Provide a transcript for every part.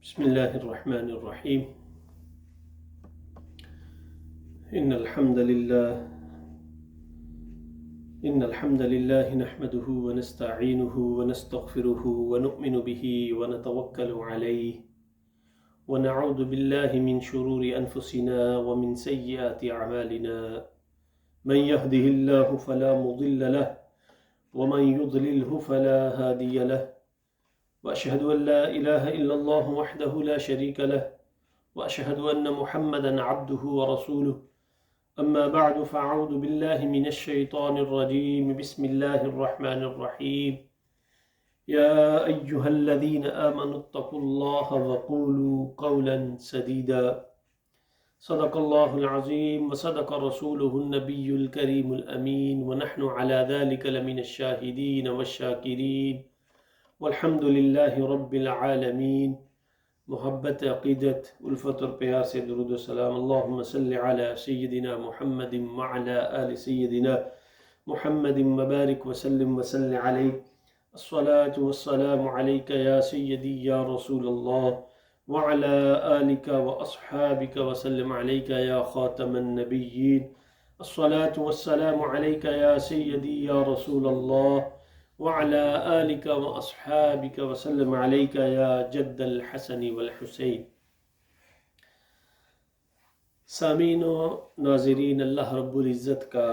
بسم الله الرحمن الرحيم. إن الحمد لله نحمده ونستعينه ونستغفره ونؤمن به ونتوكل عليه ونعوذ بالله من شرور أنفسنا ومن سيئات أعمالنا. من يهده الله فلا مضل له ومن يضلله فلا هادي له، وأشهد أن لا إله إلا الله وحده لا شريك له، وأشهد أن محمدا عبده ورسوله. أما بعد فأعوذ بالله من الشيطان الرجيم. بسم الله الرحمن الرحيم. يا أيها الذين آمنوا اتقوا الله وقولوا قولا سديدا. صدق الله العظيم وصدق رسوله النبي الكريم الأمين، ونحن على ذلك لمن الشاهدين والشاكرين، والحمد للہ رب العالمین. محبت عقیدت الفت اور پیار سے درود و سلام. اللہم صلی علی سیدنا محمد وعلی آل سیدنا محمد مبارک وسلم وصلی علیہ. الصلاة والسلام علیک یا سیدی یا رسول اللہ وعلی آلک واصحابک وسلم علیک یا خاتم النبیین. الصلاة والسلام علیک یا سیدی یا رسول اللہ وعلى آلك وأصحابك وسلم عليك يا جد الحسن والحسين. سامعین و ناظرین، اللہ رب العزت کا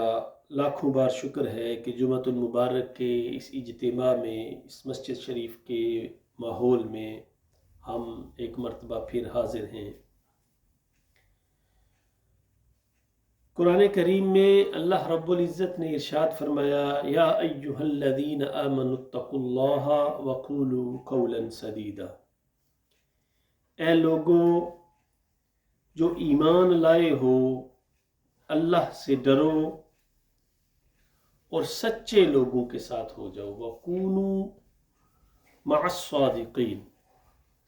لاکھوں بار شکر ہے کہ جمعۃ المبارک کے اس اجتماع میں، اس مسجد شریف کے ماحول میں ہم ایک مرتبہ پھر حاضر ہیں. قرآن کریم میں اللہ رب العزت نے ارشاد فرمایا، یا ایہا الذین آمنوا اتقوا اللہ وقولوا قولا سدیدا. اے لوگو جو ایمان لائے ہو، اللہ سے ڈرو اور سچے لوگوں کے ساتھ ہو جاؤ. وکونوا مع الصادقین،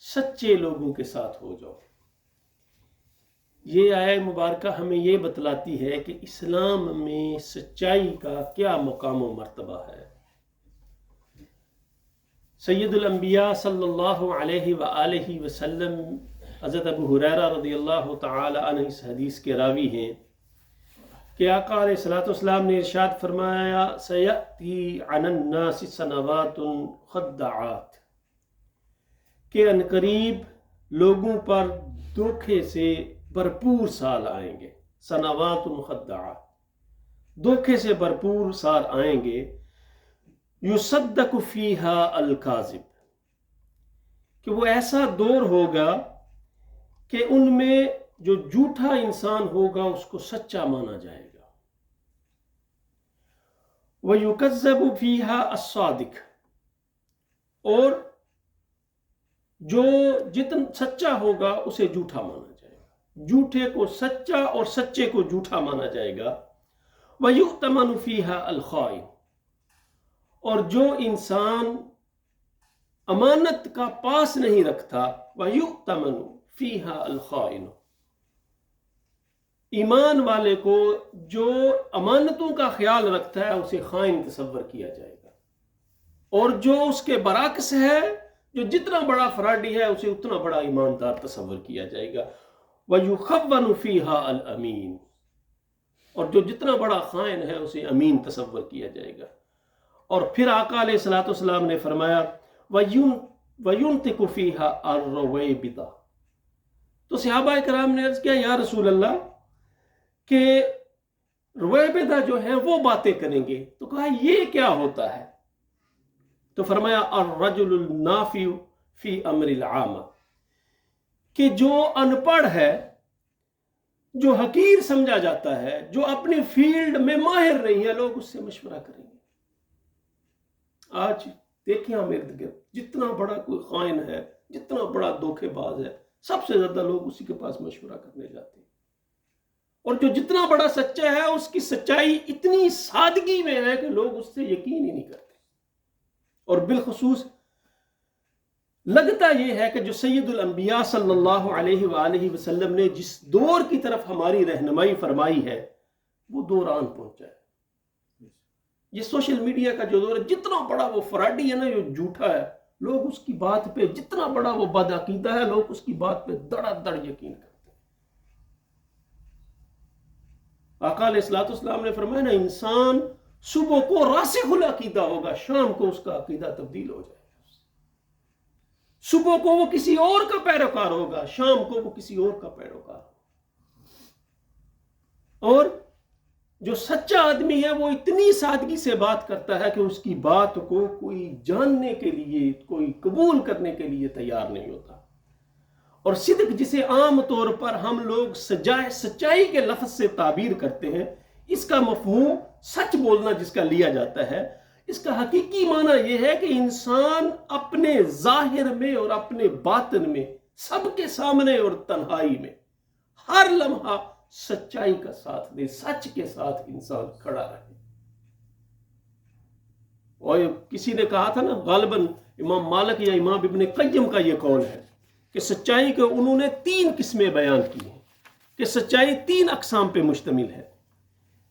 سچے لوگوں کے ساتھ ہو جاؤ. یہ آیہ مبارکہ ہمیں یہ بتلاتی ہے کہ اسلام میں سچائی کا کیا مقام و مرتبہ ہے. سید الانبیاء صلی اللہ علیہ وآلہ وسلم حضرت ابو ہریرہ رضی اللہ تعالی عنہ اس حدیث کے راوی ہیں کہ آقا علیہ الصلوۃ والسلام نے ارشاد فرمایا، سیأتی علی الناس سنوات خداعات، کہ عنقریب لوگوں پر دھوکے سے بھرپور سال آئیں گے. سنوات خداعات، دھوکے سے بھرپور سال آئیں گے. یصدق فیہا الکاذب، کہ وہ ایسا دور ہوگا کہ ان میں جو جھوٹا انسان ہوگا اس کو سچا مانا جائے گا. ویکذب فیہا الصادق، اور جو جتنا سچا ہوگا اسے جھوٹا مانا جائے گا. جھوٹے کو سچا اور سچے کو جھوٹا مانا جائے گا. وَيُؤْتَمَنُ فِيهَا الْخَائِنُ، اور جو انسان امانت کا پاس نہیں رکھتا، وَيُؤْتَمَنُ فِيهَا الْخَائِنُ، ایمان والے کو جو امانتوں کا خیال رکھتا ہے اسے خائن تصور کیا جائے گا. اور جو اس کے برعکس ہے، جو جتنا بڑا فراڈی ہے اسے اتنا بڑا ایماندار تصور کیا جائے گا. وَيُخَوَّنُ فِيهَا الْأَمِينُ، اور جو جتنا بڑا خائن ہے اسے امین تصور کیا جائے گا. اور پھر آقا علیہ الصلوۃ والسلام نے فرمایا، وَيُنْتِقُ فِيهَا الرُّوَيْبِضَةُ. تو صحابہ کرام نے عرض کیا، یا رسول اللہ کہ رویبدہ جو ہیں وہ باتیں کریں گے. تو کہا یہ کیا ہوتا ہے؟ تو فرمایا، الرجل النافع فی امر العامہ، کہ جو ان پڑھ ہے، جو حقیر سمجھا جاتا ہے، جو اپنی فیلڈ میں ماہر نہیں ہے، لوگ اس سے مشورہ کریں گے. آج دیکھیں ہم ارد گرد، جتنا بڑا کوئی خائن ہے، جتنا بڑا دھوکے باز ہے، سب سے زیادہ لوگ اسی کے پاس مشورہ کرنے جاتے ہیں. اور جو جتنا بڑا سچا ہے اس کی سچائی اتنی سادگی میں ہے کہ لوگ اس سے یقین ہی نہیں کرتے. اور بالخصوص لگتا یہ ہے کہ جو سید الانبیاء صلی اللہ علیہ وآلہ وسلم نے جس دور کی طرف ہماری رہنمائی فرمائی ہے وہ دور آن پہنچا ہے. یہ سوشل میڈیا کا جو دور ہے، جتنا بڑا وہ فراڈی ہے نا، جو جھوٹا ہے، لوگ اس کی بات پہ، جتنا بڑا وہ بد عقیدہ ہے، لوگ اس کی بات پہ دڑا دڑ یقین کرتے ہیں۔ آقا علیہ الصلوۃ والسلام نے فرمایا نا، انسان صبح کو راسخ العقیدہ ہوگا، شام کو اس کا عقیدہ تبدیل ہو جائے گا۔ صبح کو وہ کسی اور کا پیروکار ہوگا، شام کو وہ کسی اور کا پیروکار ہوگا۔ اور جو سچا آدمی ہے وہ اتنی سادگی سے بات کرتا ہے کہ اس کی بات کو کوئی جاننے کے لیے، کوئی قبول کرنے کے لیے تیار نہیں ہوتا۔ اور صدق جسے عام طور پر ہم لوگ سچائی کے لفظ سے تعبیر کرتے ہیں، اس کا مفہوم سچ بولنا جس کا لیا جاتا ہے، اس کا حقیقی معنی یہ ہے کہ انسان اپنے ظاہر میں اور اپنے باطن میں، سب کے سامنے اور تنہائی میں، ہر لمحہ سچائی کا ساتھ دے، سچ کے ساتھ انسان کھڑا رہے۔ اور کسی نے کہا تھا نا، غالباً امام مالک یا امام ابن قیم کا یہ قول ہے کہ سچائی کے انہوں نے 3 قسمیں بیان کی ہیں، کہ سچائی 3 اقسام پہ مشتمل ہے،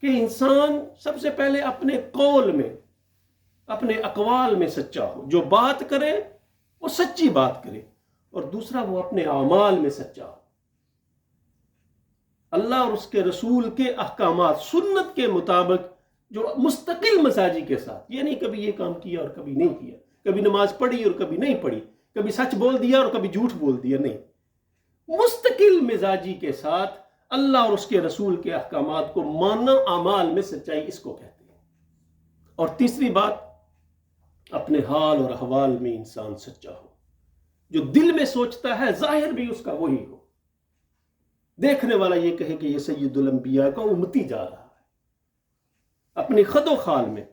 کہ انسان سب سے پہلے اپنے قول میں، اپنے اقوال میں سچا ہو، جو بات کرے وہ سچی بات کرے، اور دوسرا وہ اپنے اعمال میں سچا ہو، اللہ اور اس کے رسول کے احکامات، سنت کے مطابق، جو مستقل مزاجی کے ساتھ، یہ نہیں کبھی یہ کام کیا اور کبھی نہیں کیا، کبھی نماز پڑھی اور کبھی نہیں پڑھی، کبھی سچ بول دیا اور کبھی جھوٹ بول دیا، نہیں، مستقل مزاجی کے ساتھ اللہ اور اس کے رسول کے احکامات کو ماننا، اعمال میں سچائی اس کو کہتے ہیں۔ اور تیسری بات، اپنے حال اور احوال میں انسان سچا ہو، جو دل میں سوچتا ہے ظاہر بھی اس کا وہی ہو، دیکھنے والا یہ کہے کہ یہ سید الانبیاء کا امتی جا رہا ہے اپنی خد و خال میں۔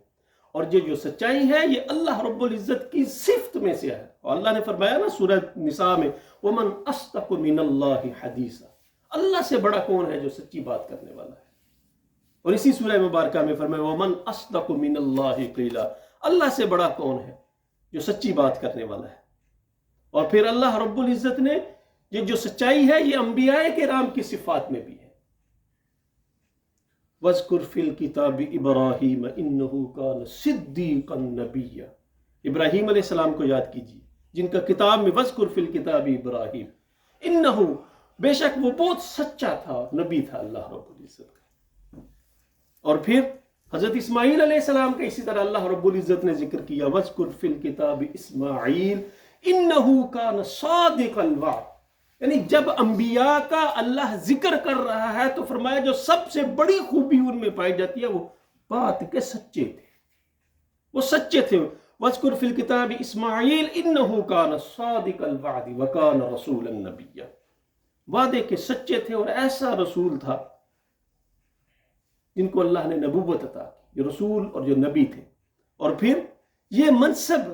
اور یہ جو سچائی ہے یہ اللہ رب العزت کی صفت میں سے ہے، اور اللہ نے فرمایا نا سورہ نساء میں، وَمَنْ أَصْدَقُ مِنَ اللَّهِ حَدِيثًا، اللہ سے بڑا کون ہے جو سچی بات کرنے والا ہے۔ اور اسی سورہ مبارکہ میں فرمایا وَمَنْ أَصْدَقُ مِنَ اللَّهِ قِيلًا، اللہ سے بڑا کون ہے جو سچی بات کرنے والا ہے۔ اور پھر اللہ رب العزت نے یہ جو سچائی ہے یہ انبیاء کرام کی صفات میں بھی ہے۔ وَاذْكُرْ فِي الْكِتَابِ إِبْرَاهِيمَ إِنَّهُ كَانَ صِدِّيقًا نَبِيًّا، ابراہیم علیہ السلام کو یاد کیجیے، جن کا کتاب میں وَاذْكُرْ فِي الْكِتَابِ إِبْرَاهِيمَ إِنَّهُ، بے شک وہ بہت سچا تھا، نبی تھا اللہ رب العزت کا۔ اور پھر حضرت اسماعیل علیہ السلام کا اسی طرح اللہ رب العزت نے ذکر کیا، وَاذْكُرْ فِي الْكِتَابِ إِسْمَاعِيلَ إِنَّهُ كَانَ صَادِقَ الْوَعْدِ، یعنی جب انبیاء کا اللہ ذکر کر رہا ہے تو فرمایا جو سب سے بڑی خوبی ان میں پائی جاتی ہے وہ بات کے سچے تھے، وہ سچے تھے۔ وَاذْكُرْ فِي الْكِتَابِ إِسْمَاعِيلَ إِنَّهُ كَانَ صَادِقَ الْوَعْدِ وَكَانَ رَسُولًا نَبِيًّا، وعدے کے سچے تھے اور ایسا رسول تھا جن کو اللہ نے نبوت عطا کی، جو رسول اور جو نبی تھے۔ اور پھر یہ منصب،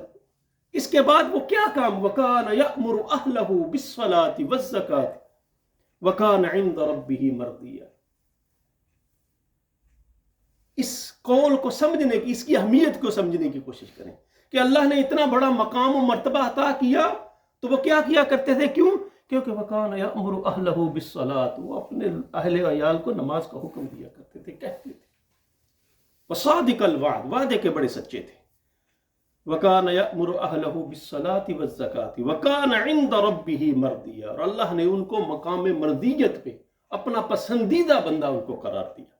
اس کے بعد وہ کیا کام، وَكَانَ يَأْمُرُ أَهْلَهُ بِالصَّلَاةِ وَالزَّكَاةِ وَكَانَ عِندَ رَبِّهِ مَرْضِيًّا۔ اس قول کو سمجھنے کی، اس کی اہمیت کو سمجھنے کی کوشش کریں کہ اللہ نے اتنا بڑا مقام و مرتبہ عطا کیا تو وہ کیا کیا کرتے تھے، کیوں؟ کیونکہ وَكَانَ يَأْمُرُ أَهْلَهُ بِالصَّلَاةِ، وہ اپنے اہل عیال کو نماز کا حکم دیا کرتے تھے، کہتے تھے۔ وَصَادِقَ الْوَعْدِ، وعدے کے بڑے سچے تھے۔ وَكَانَ يَأْمُرُ أَهْلَهُ بِالصَّلَاةِ وَالزَّكَاةِ وَكَانَ عِندَ رَبِّهِ مَرْضِيًّا، اور اللہ نے ان کو مقام مرضیت پہ اپنا پسندیدہ بندہ ان کو قرار دیا۔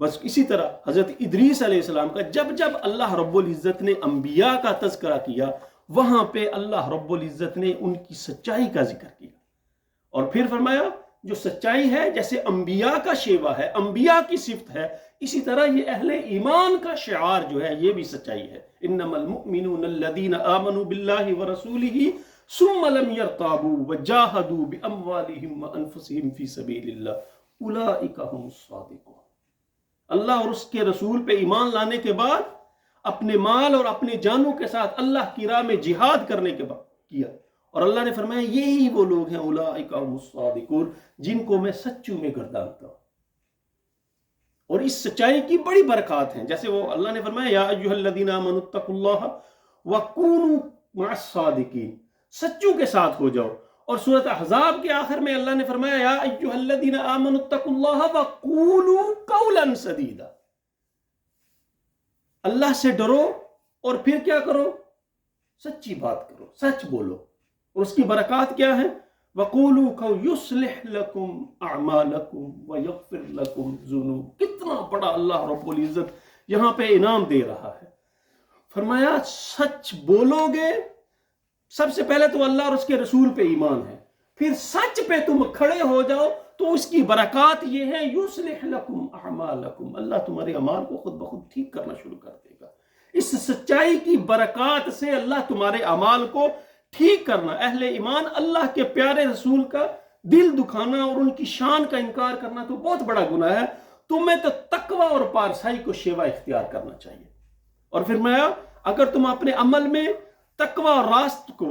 بس اسی طرح حضرت ادریس علیہ السلام کا جب اللہ رب العزت نے انبیاء کا تذکرہ کیا، وہاں پہ اللہ رب العزت نے ان کی سچائی کا ذکر کیا، اور پھر فرمایا جو سچائی ہے جیسے انبیاء کا شیوا ہے، انبیاء کی صفت ہے، اسی طرح یہ اہل ایمان کا شعار جو ہے یہ بھی سچائی ہے۔ انما المؤمنون الذین آمنوا باللہ ورسولہ ثم لم يرتابوا وجاہدوا باموالہم وانفسہم فی سبیل اللہ اولئک هم الصادقون، اللہ اور اس کے رسول پہ ایمان لانے کے بعد اپنے مال اور اپنے جانوں کے ساتھ اللہ کی راہ میں جہاد کرنے کے بعد کیا، اور اللہ نے فرمایا یہی وہ لوگ ہیں اولئک هم الصادقون، جن کو میں سچوں میں گردانتا ہوں۔ اور اس سچائی کی بڑی برکات ہیں، جیسے وہ اللہ نے فرمایا یا ایھا الذین آمنوا اتقوا اللہ وکونوا مع الصادقین، سچوں کے ساتھ ہو جاؤ۔ اور سورۃ احزاب کے آخر میں اللہ نے فرمایا یا ایھا الذین آمنوا اتقوا اللہ وقولوا قولا سدیدا، اللہ سے ڈرو اور پھر کیا کرو، سچی بات کرو، سچ بولو، اور اس کی برکات کیا ہے؟ وَقُولُوا يُصْلِحْ لَكُمْ أَعْمَالَكُمْ وَيَغْفِرْ لَكُمْ ذُنُوبَكُمْ۔ کتنا بڑا اللہ رب العزت یہاں پہ انعام دے رہا ہے۔ فرمایا سچ بولو گے، سب سے پہلے تو اللہ اور اس کے رسول پہ ایمان ہے، پھر سچ پہ تم کھڑے ہو جاؤ تو اس کی برکات یہ ہے یصلح لکم اعمالکم، اللہ تمہارے اعمال کو خود بخود ٹھیک کرنا شروع کر دے گا۔ اس سچائی کی برکات سے اللہ تمہارے اعمال کو ٹھیک کرنا۔ اہل ایمان اللہ کے پیارے رسول کا دل دکھانا اور ان کی شان کا انکار کرنا تو بہت بڑا گناہ ہے، تمہیں تو تقوی اور پارسائی کو شیوا اختیار کرنا چاہیے۔ اور فرمایا اگر تم اپنے عمل میں تقوی اور راست کو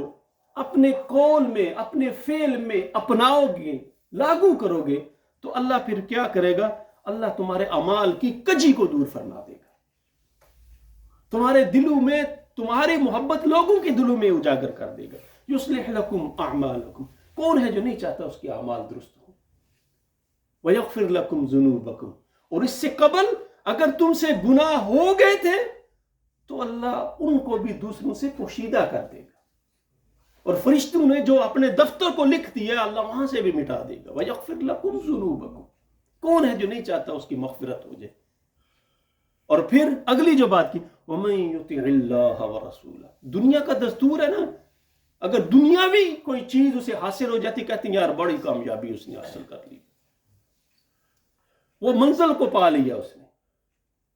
اپنے قول میں، اپنے فعل میں اپناؤ گے، لاگو کرو گے، تو اللہ پھر کیا کرے گا؟ اللہ تمہارے اعمال کی کجی کو دور فرما دے گا، تمہارے دلوں میں تمہاری محبت لوگوں کے دلوں میں اجاگر کر دے گا۔ یصلح لکم اعمالکم، کون ہے جو نہیں چاہتا اس کے اعمال درست ہوں؟ ویغفر لکم ذنوبکم، اور اس سے قبل اگر تم سے گناہ ہو گئے تھے تو اللہ ان کو بھی دوسروں سے پوشیدہ کر دے گا، اور فرشتوں نے جو اپنے دفتر کو لکھ دیا اللہ وہاں سے بھی مٹا دے گا۔ وَيَغْفِرْ لَكُمْ ذُنُوبَكُمْ، کون ہے جو نہیں چاہتا اس کی مغفرت ہو جائے؟ اور پھر اگلی جو بات کی وَمَن يُطِعِ اللَّهَ وَرَسُولَهُ، دنیا کا دستور ہے نا، اگر دنیاوی کوئی چیز اسے حاصل ہو جاتی کہتے ہیں یار بڑی کامیابی اس نے حاصل کر لی، وہ منزل کو پا لیا، اس نے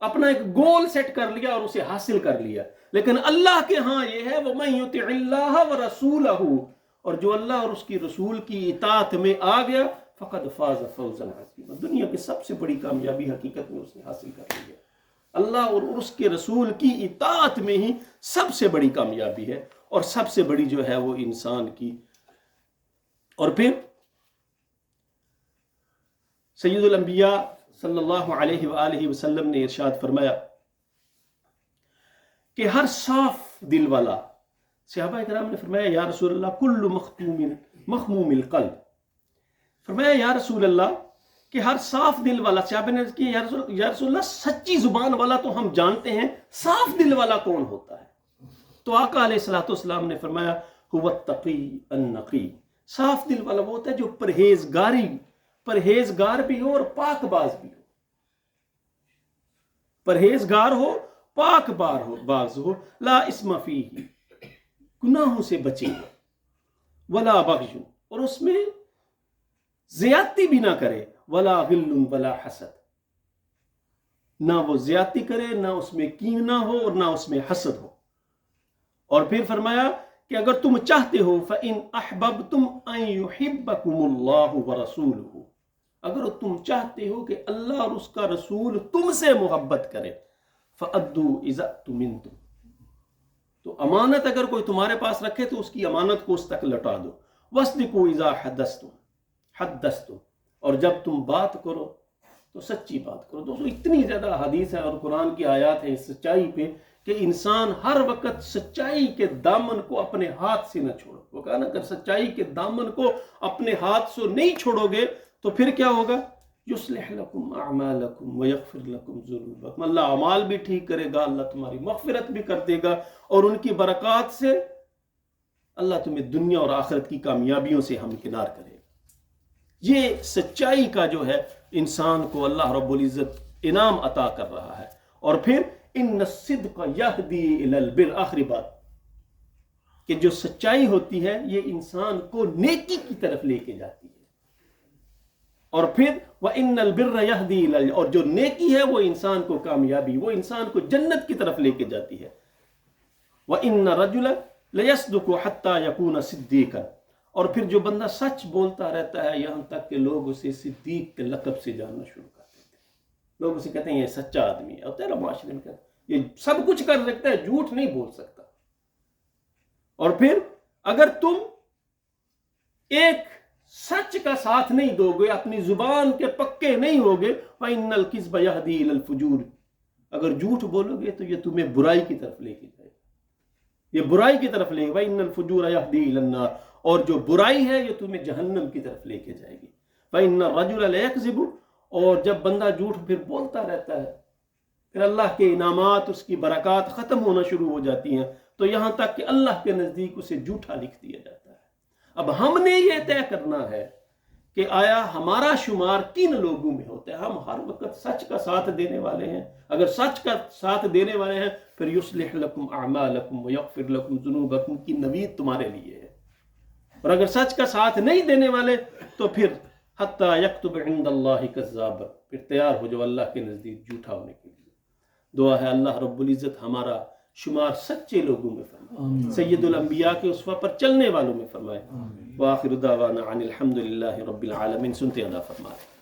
اپنا ایک گول سیٹ کر لیا اور اسے حاصل کر لیا۔ لیکن اللہ کے ہاں یہ ہے وَمَن يُطِعِ اللَّهَ وَرَسُولَهُ، اور جو اللہ اور اس کی رسول کی اطاعت میں آ گیا فقد فاز فوزا عظیما، دنیا کی سب سے بڑی کامیابی حقیقت میں اس نے حاصل کر لی ہے۔ اللہ اور اس کے رسول کی اطاعت میں ہی سب سے بڑی کامیابی ہے، اور سب سے بڑی جو ہے وہ انسان کی۔ اور پھر سید الانبیاء صلی اللہ علیہ وآلہ وسلم نے ارشاد فرمایا کہ ہر صاف دل والا، صحابہ کرام نے فرمایا یا رسول اللہ کل مخموم القلب، فرمایا یا رسول اللہ کہ ہر صاف دل والا، صحابہ نے کہ یا رسول اللہ سچی زبان والا تو ہم جانتے ہیں، صاف دل والا کون ہوتا ہے؟ تو آقا علیہ الصلوۃ والسلام نے فرمایا هو التقی النقی، صاف دل والا وہ ہوتا ہے جو پرہیزگار بھی ہو اور پاک باز بھی ہو، پرہیزگار ہو، پاک باز ہو، لا اسم فیہ، گناہوں سے بچے، ولا بغی، اور اس میں زیادتی بھی نہ کرے، ولا غل ولا حسد، نہ وہ زیادتی کرے، نہ اس میں کینہ ہو اور نہ اس میں حسد ہو۔ اور پھر فرمایا کہ اگر تم چاہتے ہو فَإِنْ أَحْبَبْتُمْ أَنْ يُحِبَّكُمُ اللَّهُ وَرَسُولُهُ، اگر تم چاہتے ہو کہ اللہ اور اس کا رسول تم سے محبت کرے، فَأَدُّوا إِذَا اؤْتُمِنْتُمْ، تو امانت اگر کوئی تمہارے پاس رکھے تو اس کی امانت کو اس تک لوٹا دو، وَاصْدِقُوا إِذَا حَدَّثْتُمْ، اور جب تم بات کرو تو سچی بات کرو۔ دوستو اتنی زیادہ حدیث ہے اور قرآن کی آیات ہیں اس سچائی پہ کہ انسان ہر وقت سچائی کے دامن کو اپنے ہاتھ سے نہ چھوڑو۔ وہ کہا نا اگر سچائی کے دامن کو اپنے ہاتھ سے نہیں چھوڑو گے تو پھر کیا ہوگا؟ یصلح لکم اعمالکم ویغفر لکم ذنوبکم، اللہ اعمال بھی ٹھیک کرے گا، اللہ تمہاری مغفرت بھی کر دے گا، اور ان کی برکات سے اللہ تمہیں دنیا اور آخرت کی کامیابیوں سے ہمکنار کرے گا۔ یہ سچائی کا جو ہے انسان کو اللہ رب العزت انعام عطا کر رہا ہے۔ اور پھر ان الصدق یہدی الی البر، آخری بات کہ جو سچائی ہوتی ہے یہ انسان کو نیکی کی طرف لے کے جاتی ہے، اور پھر وَإِنَّ الْبِرَّ يَهْدِي إِلَى، اور جو نیکی ہے وہ انسان کو کامیابی، وہ انسان کو جنت کی طرف لے کے جاتی ہے۔ وَإِنَّ الرَّجُلَ لَيَصْدُقُ حَتَّى يَكُونَ صِدِّيقًا، اور پھر جو بندہ سچ بولتا رہتا ہے یہاں تک کہ لوگ اسے صدیق کے لقب سے جاننا شروع کر دیتے ہیں، لوگ اسے کہتے ہیں یہ سچا آدمی ہے، اور تیرا معاشرے میں کہتے ہیں یہ سب کچھ کر سکتا ہے، جھوٹ نہیں بول سکتا۔ اور پھر اگر تم ایک سچ کا ساتھ نہیں دو گے، اپنی زبان کے پکے نہیں ہوگے، فَإِنَّ الْكِذْبَ يَهْدِي إِلَى الْفُجُورِ، اگر جھوٹ بولو گے تو یہ تمہیں برائی کی طرف لے کے جائے گا، یہ برائی کی طرف لے گا، وَإِنَّ الْفُجُورَ يَهْدِي إِلَى النَّارِ، اور جو برائی ہے یہ تمہیں جہنم کی طرف لے کے جائے گی۔ فَإِنَّ الرَّجُلَ لَيَكْذِبُ، اور جب بندہ جھوٹ پھر بولتا رہتا ہے، پھر اللہ کے انعامات، اس کی برکات ختم ہونا شروع ہو جاتی ہیں۔ تو یہاں تک کہ اللہ کے نزدیک اسے جھوٹا لکھ دیا جاتا ہے۔ اب ہم نے یہ طے کرنا ہے کہ آیا ہمارا شمار کن لوگوں میں ہوتا ہے۔ ہم ہر وقت سچ کا ساتھ دینے والے ہیں؟ اگر سچ کا ساتھ دینے والے ہیں پھر یصلح لکم اعمالکم ویغفر لکم ذنوبکم کی نوید تمہارے لیے ہے، اور اگر سچ کا ساتھ نہیں دینے والے تو پھر حتی یکتب عند اللہ کذابا، پھر تیار ہو جو اللہ کے نزدیک جھوٹا ہونے کے لیے۔ دعا ہے اللہ رب العزت ہمارا شمار سچے لوگوں میں فرمائے، سید الانبیاء کے اسوہ پر چلنے والوں میں فرمائے۔ وآخر دعوانا عن الحمد للہ رب العالمین۔ سنتے ادا فرمائے۔